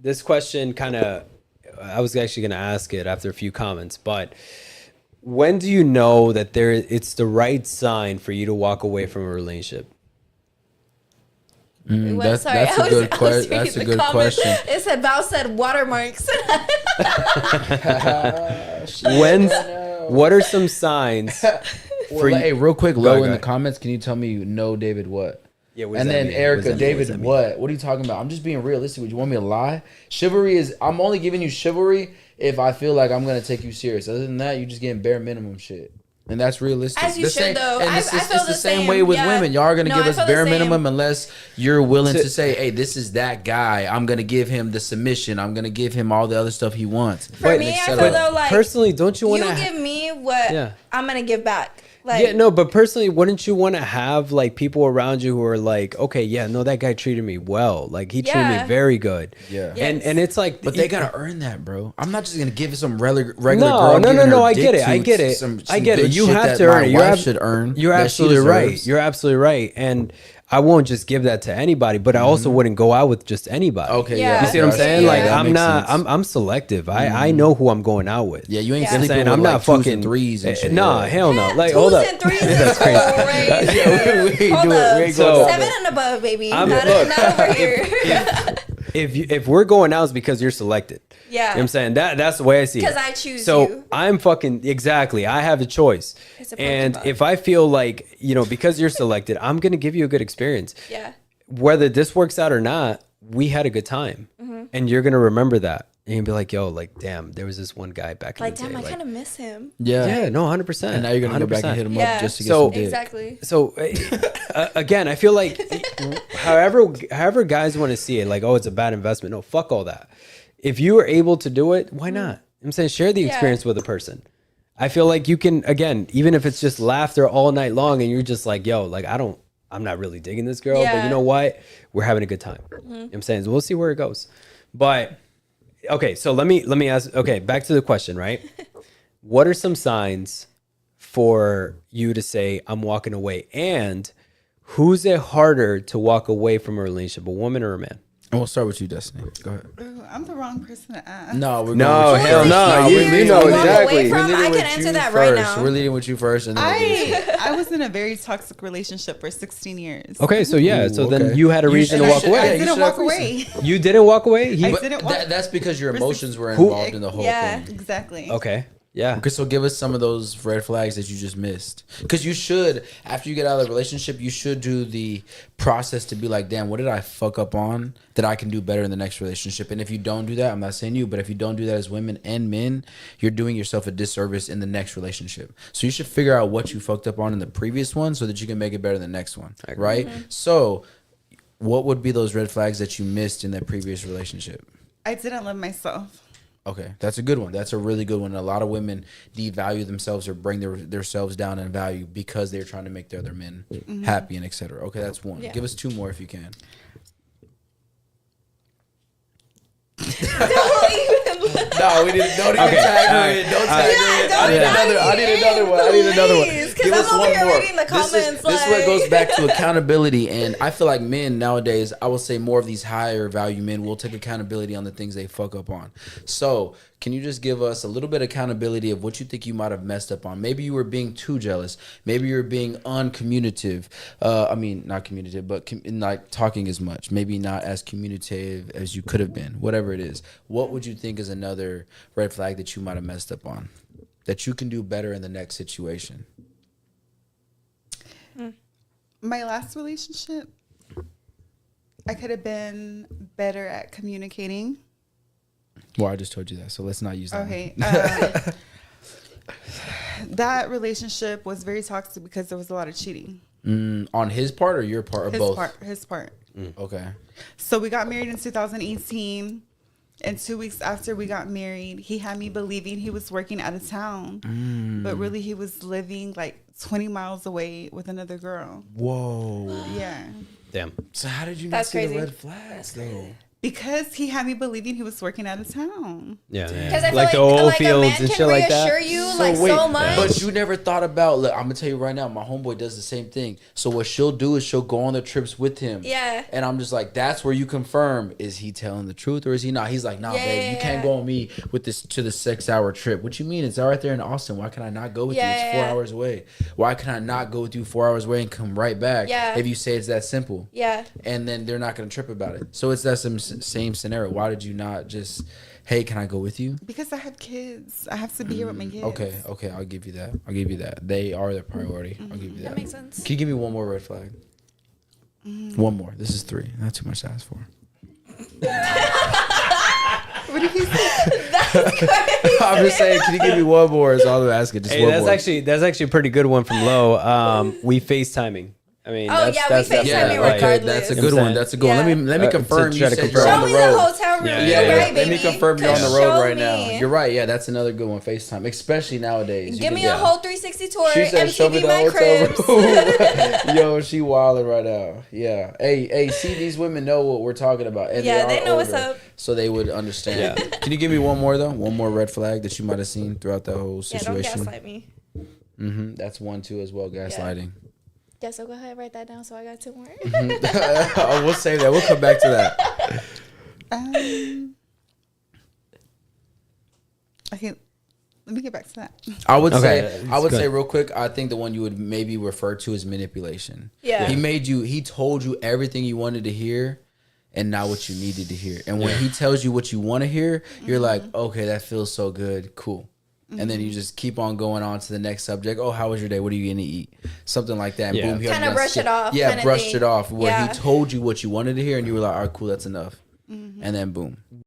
this question kind of, I was actually going to ask it after a few comments, but when do you know that it's the right sign for you to walk away from a relationship? That's a good question. That's a good question. It said Val said watermarks. What are some signs? Hey, real quick, low in the comments, can you tell me David what? Yeah, and then Erica, David, what? What are you talking about? I'm just being realistic. Would you want me to lie? Chivalry is. I'm only giving you chivalry if I feel like I'm gonna take you serious. Other than that, you're just getting bare minimum shit. And that's realistic. As you should, though. And it's the same way with women. Y'all are going to give us bare minimum unless you're willing to say, hey, this is that guy. I'm going to give him the submission. I'm going to give him all the other stuff he wants. For me, I feel though, like, personally, don't you want to... You give me what I'm going to give back. Like, yeah, no, but personally, wouldn't you want to have like people around you who are like, okay, yeah, no, that guy treated me well. Like he treated me very good. Yeah. Yes. And it's like, but they gotta earn that, bro. I'm not just gonna give some regular girl. No. I get it. I get it. You have to earn it. Should earn. You're absolutely right. You're absolutely right. And I won't just give that to anybody, but I also wouldn't go out with just anybody. Okay, yeah. You see what I'm saying? Like I'm selective. I know who I'm going out with. Yeah, you ain't sleeping with I'm not fucking threes and shit. Nah, hell no. Like hold up. 2s and 3s is crazy. Hold up. So 7 and above, baby. Not over here. If we're going out, it's because you're selected. Yeah. You know what I'm saying? That's the way I see it. Because I choose you. So I'm fucking, exactly. I have a choice. And if I feel like, because you're selected, I'm going to give you a good experience. Yeah. Whether this works out or not, we had a good time. Mm-hmm. And you're going to remember that. And you'll be like, yo, like, damn, there was this one guy back in the day. Like, damn, I kind of miss him. Yeah. Yeah, no, 100%. And now you're going to go back and hit him up just to get some dick. Exactly. So, again, I feel like however guys want to see it, like, oh, it's a bad investment. No, fuck all that. If you are able to do it, why not? I'm saying share the experience with a person. I feel like you can, again, even if it's just laughter all night long and you're just like, yo, like, I'm not really digging this girl, but you know what? We're having a good time. You know what I'm saying? So we'll see where it goes. But, okay, so let me ask, okay, back to the question, right? What are some signs for you to say, I'm walking away? And who's it harder to walk away from a relationship, a woman or a man? And we'll start with you, Destiny. Go ahead. Ooh, I'm the wrong person to ask. No, hell no. You know exactly. I can answer that right now. We're leading with you first. And then I was in a very toxic relationship for 16 years. Okay, so then you had a reason to walk away. I didn't walk away. You didn't walk away? That's because your emotions were involved in the whole thing. Yeah, exactly. Okay. Yeah. Okay, so give us some of those red flags that you just missed. Because you should, after you get out of the relationship, you should do the process to be like, damn, what did I fuck up on that I can do better in the next relationship? And if you don't do that, I'm not saying you, but if you don't do that as women and men, you're doing yourself a disservice in the next relationship. So you should figure out what you fucked up on in the previous one so that you can make it better in the next one, right? Mm-hmm. So what would be those red flags that you missed in that previous relationship? I didn't love myself. Okay, that's a good one. That's a really good one. A lot of women devalue themselves or bring themselves down in value because they're trying to make their other men happy and etc. Okay, that's one. Yeah. Give us 2 more if you can. No, we didn't. Don't even tag her in. Don't tag her in. I need another one. Give us one more. This is what goes back to accountability, and I feel like men nowadays, I will say more of these higher value men will take accountability on the things they fuck up on. So, can you just give us a little bit of accountability of what you think you might have messed up on? Maybe you were being too jealous. Maybe you're being uncommunicative. Not communicative, but like talking as much. Maybe not as communicative as you could have been. Whatever it is. What would you think is another red flag that you might have messed up on that you can do better in the next situation? My last relationship, I could have been better at communicating. Well, I just told you that, so let's not use that. Okay. That relationship was very toxic because there was a lot of cheating. On his part or your part or both? His part. Okay. So we got married in 2018. And 2 weeks after we got married, he had me believing he was working out of town. But really, he was living like 20 miles away with another girl. Whoa. Yeah. Damn. So how did you not see the red flags, though? Because he had me believing he was working out of town. Yeah, Because I feel like the oil fields and shit like that. Reassure you so much. But you never thought about. Look, I'm gonna tell you right now. My homeboy does the same thing. So what she'll do is she'll go on the trips with him. Yeah. And I'm just like, that's where you confirm: is he telling the truth or is he not? He's like, nah, babe, you can't go on me with this to the 6-hour trip. What you mean? It's right there in Austin. Why can I not go with you? It's 4 hours away. Why can I not go with you 4 hours away and come right back? Yeah. If you say it's that simple. Yeah. And then they're not gonna trip about it. So it's that same scenario. Why did you not just, hey, can I go with you? Because I have kids. I have to be here with my kids. Okay, I'll give you that. They are the priority. I'll give you that. That makes sense. Can you give me one more red flag? One more. This is 3. Not too much to ask for. What did he say? I'm just saying, can you give me one more? Is all I'm asking. Just Hey, one that's more. actually a pretty good one from Lo. We FaceTiming. I mean, Oh, that's, yeah, that's we FaceTime definitely you like, regardless. That's a good one. That's a good one. Yeah. Let me confirm. to You try to said confirm. you're Show on the me road. the hotel room. Yeah, You're yeah. right, Let baby. me confirm you're on the 'Cause road show right now. me. You're right. Yeah, that's another good one. FaceTime, especially nowadays. Give me a whole 360 tour. She said, "Show me MTV the my hotel cribs. room." Yo, she wilding right now. Yeah. Hey, see, these women know what we're talking about. And Yeah, they they are know what's older, up. so they would understand. Yeah. Can you give me one more though? One more red flag that you might have seen throughout the whole Yeah, don't situation. gaslight me. That's 1 2 as well. Gaslighting. Yeah, so go ahead, write that down. So I got 2 more. Oh, we'll save that. We'll come back to that. Okay, let me get back to that. I would Okay, say real quick, I think the one you would maybe refer to is manipulation. Yeah. He told you everything you wanted to hear and not what you needed to hear. And when he tells you what you want to hear, you're like, okay, that feels so good. Cool. And then you just keep on going on to the next subject. Oh, how was your day? What are you going to eat? Something like that. And Yeah. boom. Kinda brush it off Yeah, kinda brushed thing. it off. Where Yeah. he told you what you wanted to hear and you were like, all right, cool, that's enough. And then boom.